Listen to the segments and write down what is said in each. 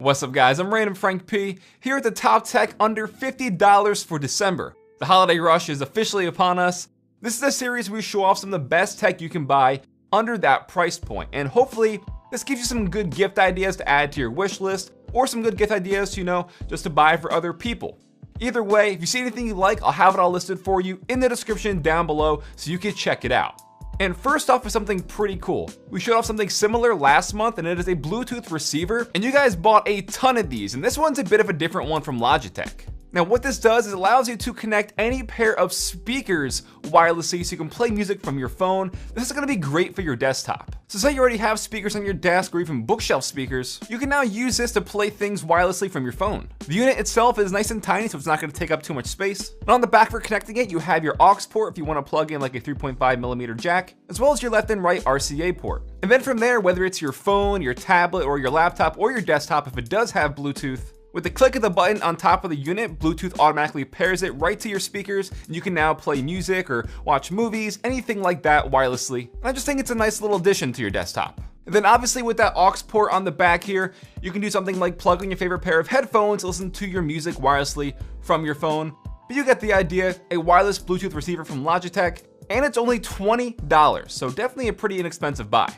What's up guys, I'm Random Frank P, here at the Top Tech under $50 for December. The holiday rush is officially upon us. This is a series where we show off some of the best tech you can buy under that price point, and hopefully this gives you some good gift ideas to add to your wish list, or some good gift ideas to, just to buy for other people. Either way, if you see anything you like, I'll have it all listed for you in the description down below so you can check it out. And first off is something pretty cool. We showed off something similar last month, and it is a Bluetooth receiver, and you guys bought a ton of these, and this one's a bit of a different one from Logitech. Now what this does is it allows you to connect any pair of speakers wirelessly so you can play music from your phone. This is gonna be great for your desktop. So say you already have speakers on your desk or even bookshelf speakers, you can now use this to play things wirelessly from your phone. The unit itself is nice and tiny, so it's not gonna take up too much space. And on the back for connecting it, you have your aux port if you wanna plug in like a 3.5mm jack, as well as your left and right RCA port. And then from there, whether it's your phone, your tablet, or your laptop, or your desktop, if it does have Bluetooth, with the click of the button on top of the unit, Bluetooth automatically pairs it right to your speakers, and you can now play music or watch movies, anything like that wirelessly. And I just think it's a nice little addition to your desktop. And then obviously with that aux port on the back here, you can do something like plug in your favorite pair of headphones to listen to your music wirelessly from your phone. But you get the idea, a wireless Bluetooth receiver from Logitech, and it's only $20, so definitely a pretty inexpensive buy.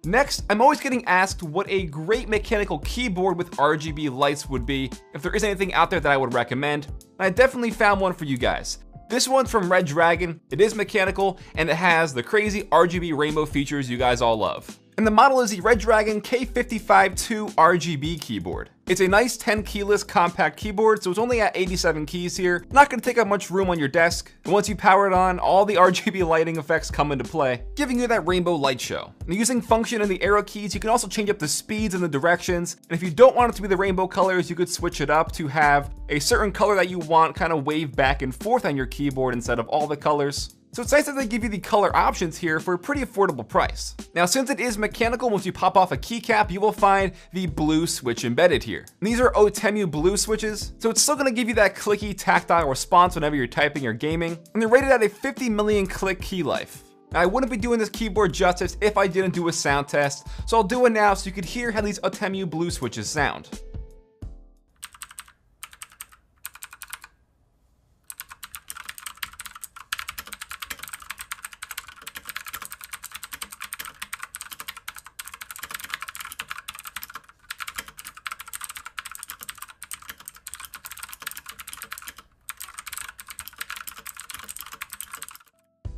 Next, I'm always getting asked what a great mechanical keyboard with RGB lights would be, if there is anything out there that I would recommend, and I definitely found one for you guys. This one's from Red Dragon, it is mechanical, and it has the crazy RGB rainbow features you guys all love. And the model is the Red Dragon K55-2 RGB keyboard. It's a nice 10 keyless compact keyboard, so it's only at 87 keys here. Not gonna take up much room on your desk. And once you power it on, all the RGB lighting effects come into play, giving you that rainbow light show. And using function and the arrow keys, you can also change up the speeds and the directions. And if you don't want it to be the rainbow colors, you could switch it up to have a certain color that you want kind of wave back and forth on your keyboard instead of all the colors. So it's nice that they give you the color options here for a pretty affordable price. Now, since it is mechanical, once you pop off a keycap, you will find the blue switch embedded here. And these are Otemu blue switches, so it's still gonna give you that clicky tactile response whenever you're typing or gaming. And they're rated at a 50 million click key life. Now, I wouldn't be doing this keyboard justice if I didn't do a sound test, so I'll do it now so you could hear how these Otemu blue switches sound.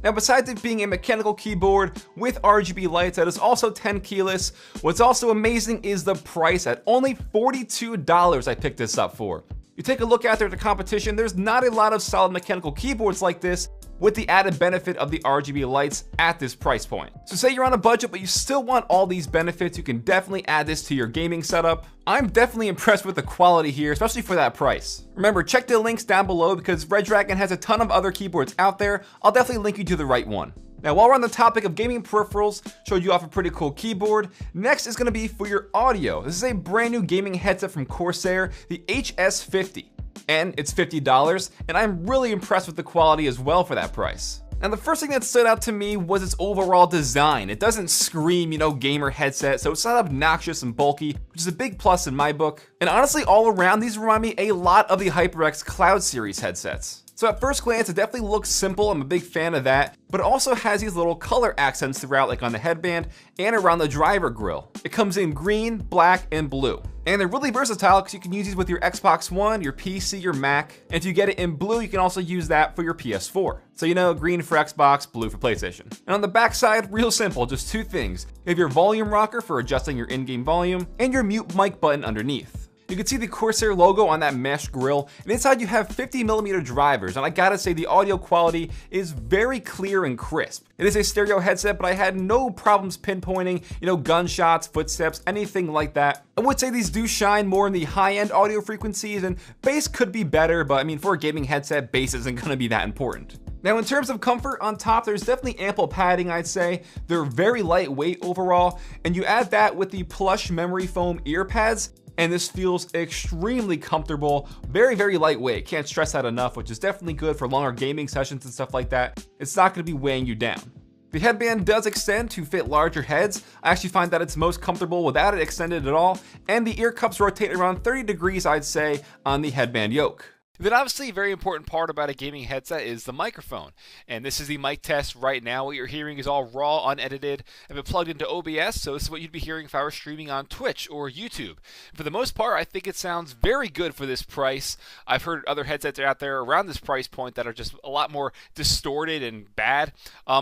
Now, besides it being a mechanical keyboard with RGB lights that is also 10 keyless, what's also amazing is the price. At only $42 I picked this up for. You take a look out there at the competition, there's not a lot of solid mechanical keyboards like this with the added benefit of the RGB lights at this price point. So say you're on a budget but you still want all these benefits, you can definitely add this to your gaming setup. I'm definitely impressed with the quality here, especially for that price. Remember, check the links down below because Red Dragon has a ton of other keyboards out there. I'll definitely link you to the right one. Now, while we're on the topic of gaming peripherals, showed you off a pretty cool keyboard. Next is gonna be for your audio. This is a brand new gaming headset from Corsair, the HS50. And it's $50, and I'm really impressed with the quality as well for that price. Now, the first thing that stood out to me was its overall design. It doesn't scream, gamer headset, so it's not obnoxious and bulky, which is a big plus in my book. And honestly, all around, these remind me a lot of the HyperX Cloud series headsets. So at first glance, it definitely looks simple. I'm a big fan of that, but it also has these little color accents throughout, like on the headband and around the driver grille. It comes in green, black, and blue. And they're really versatile because you can use these with your Xbox One, your PC, your Mac. And if you get it in blue, you can also use that for your PS4. So green for Xbox, blue for PlayStation. And on the back side, real simple, just two things. You have your volume rocker for adjusting your in-game volume, and your mute mic button underneath. You can see the Corsair logo on that mesh grille, and inside you have 50mm drivers, and I gotta say the audio quality is very clear and crisp. It is a stereo headset, but I had no problems pinpointing, gunshots, footsteps, anything like that. I would say these do shine more in the high-end audio frequencies, and bass could be better, but for a gaming headset, bass isn't gonna be that important. Now, in terms of comfort on top, there's definitely ample padding, I'd say. They're very lightweight overall, and you add that with the plush memory foam ear pads, and this feels extremely comfortable, very, very lightweight. Can't stress that enough, which is definitely good for longer gaming sessions and stuff like that. It's not gonna be weighing you down. The headband does extend to fit larger heads. I actually find that it's most comfortable without it extended at all, and the ear cups rotate around 30 degrees, I'd say, on the headband yoke. Then obviously a very important part about a gaming headset is the microphone. And this is the mic test right now. What you're hearing is all raw, unedited. I've been plugged into OBS, so this is what you'd be hearing if I were streaming on Twitch or YouTube. For the most part, I think it sounds very good for this price. I've heard other headsets out there around this price point that are just a lot more distorted and bad.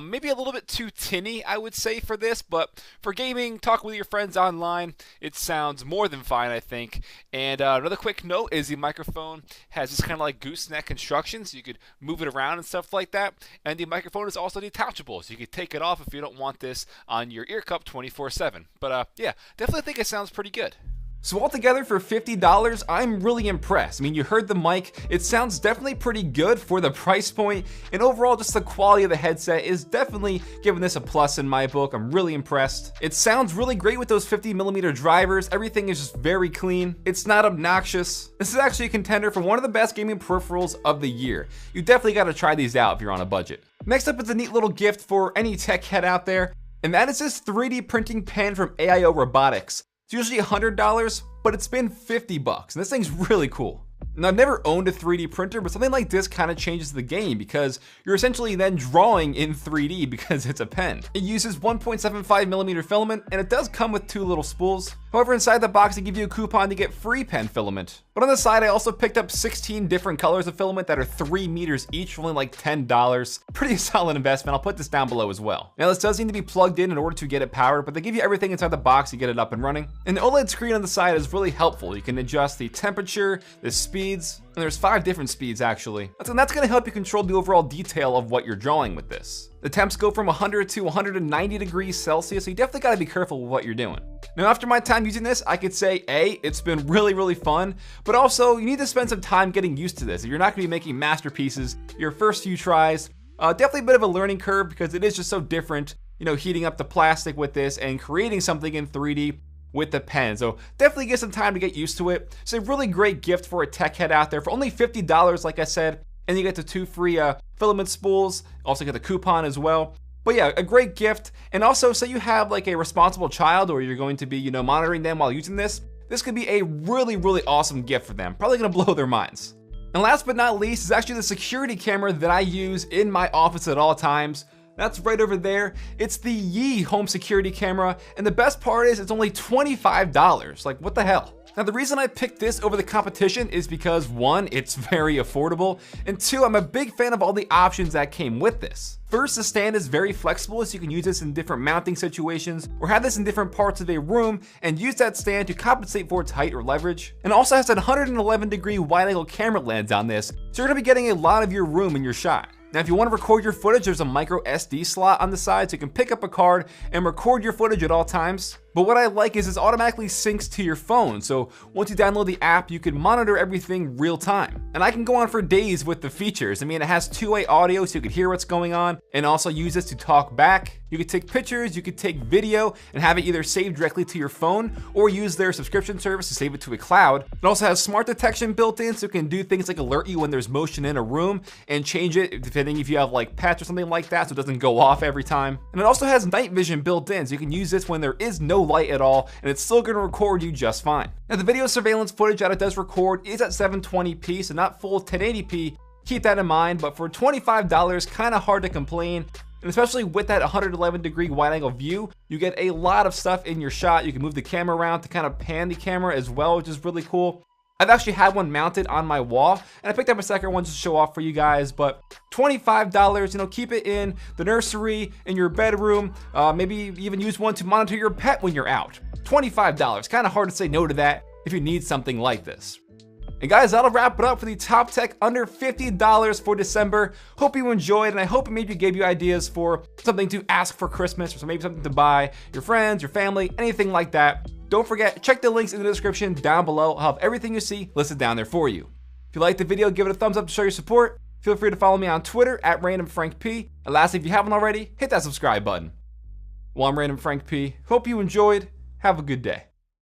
Maybe a little bit too tinny, I would say, for this, but for gaming, talking with your friends online, it sounds more than fine, I think. And another quick note is the microphone has this kind of like gooseneck construction, so you could move it around and stuff like that. And the microphone is also detachable, so you could take it off if you don't want this on your ear cup 24/7. But yeah, definitely think it sounds pretty good. So altogether for $50, I'm really impressed. I mean, you heard the mic, it sounds definitely pretty good for the price point, and overall just the quality of the headset is definitely giving this a plus in my book. I'm really impressed. It sounds really great with those 50mm drivers. Everything is just very clean. It's not obnoxious. This is actually a contender for one of the best gaming peripherals of the year. You definitely gotta try these out if you're on a budget. Next up is a neat little gift for any tech head out there, and that is this 3D printing pen from AIO Robotics. It's usually $100, but it's been $50, and this thing's really cool. Now, I've never owned a 3D printer, but something like this kind of changes the game because you're essentially then drawing in 3D because it's a pen. It uses 1.75mm filament, and it does come with 2 little spools. However, inside the box, they give you a coupon to get free pen filament. But on the side, I also picked up 16 different colors of filament that are 3 meters each for only like $10. Pretty solid investment. I'll put this down below as well. Now, this does need to be plugged in order to get it powered, but they give you everything inside the box to get it up and running. And the OLED screen on the side is really helpful. You can adjust the temperature, the speeds, and there's 5 different speeds actually. And that's gonna help you control the overall detail of what you're drawing with this. The temps go from 100 to 190 degrees Celsius, so you definitely gotta be careful with what you're doing. Now, after my time using this, I could say, A, it's been really fun, but also you need to spend some time getting used to this. If you're not gonna be making masterpieces your first few tries, definitely a bit of a learning curve because it is just so different, you know, heating up the plastic with this and creating something in 3D with the pen. So definitely get some time to get used to it. It's a really great gift for a tech head out there for only $50, like I said, and you get the 2 free filament spools, also get the coupon as well. But yeah, a great gift. And also, say you have like a responsible child or you're going to be, you know, monitoring them while using this could be a really awesome gift for them. Probably gonna blow their minds. And last but not least is actually the security camera that I use in my office at all times. That's right over there. It's the Yi home security camera, and the best part is it's only $25. Like, what the hell? Now, the reason I picked this over the competition is because 1, it's very affordable, and 2, I'm a big fan of all the options that came with this. First, the stand is very flexible, so you can use this in different mounting situations, or have this in different parts of a room, and use that stand to compensate for its height or leverage. And also has a 111-degree wide-angle camera lens on this, so you're gonna be getting a lot of your room in your shot. Now, if you want to record your footage, there's a micro SD slot on the side, so you can pick up a card and record your footage at all times. But what I like is this automatically syncs to your phone, so once you download the app, you can monitor everything real time. And I can go on for days with the features. I mean, it has 2-way audio, so you can hear what's going on, and also use this to talk back. You could take pictures, you could take video, and have it either saved directly to your phone, or use their subscription service to save it to a cloud. It also has smart detection built in, so it can do things like alert you when there's motion in a room, and change it depending if you have like pets or something like that, so it doesn't go off every time. And it also has night vision built in, so you can use this when there is no light at all, and it's still gonna record you just fine. Now, the video surveillance footage that it does record is at 720p, so not full 1080p. Keep that in mind, but for $25, kind of hard to complain. And especially with that 111-degree wide-angle view, you get a lot of stuff in your shot. You can move the camera around to kind of pan the camera as well, which is really cool. I've actually had one mounted on my wall, and I picked up a second one just to show off for you guys, but $25, you know, keep it in the nursery, in your bedroom, maybe even use one to monitor your pet when you're out. $25, kind of hard to say no to that if you need something like this. And guys, that'll wrap it up for the top tech under $50 for December. Hope you enjoyed, and I hope it maybe gave you ideas for something to ask for Christmas, or maybe something to buy your friends, your family, anything like that. Don't forget, check the links in the description down below. I'll have everything you see listed down there for you. If you liked the video, give it a thumbs up to show your support. Feel free to follow me on Twitter at RandomFrankP. And lastly, if you haven't already, hit that subscribe button. Well, I'm Random Frank P. Hope you enjoyed. Have a good day.